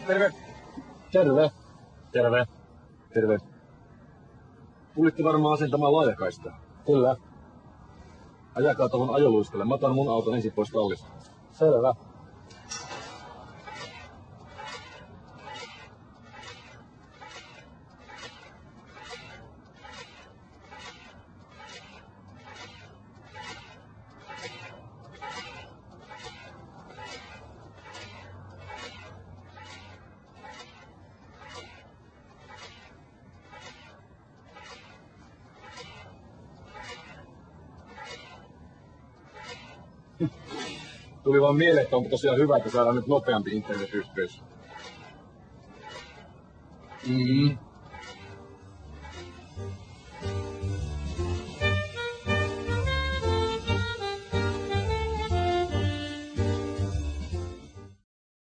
Terve. Terve. Terve. Terve. Tulitte varmaan asentamaan laajakaistaa. Kyllä. Ajakaa tuohon ajoluistalle. Mä otan mun auton ensin pois tallista. Selvä. Tuli vaan mieleen, että onko tosiaan hyvä, että saadaan nyt nopeampi internetyhteys.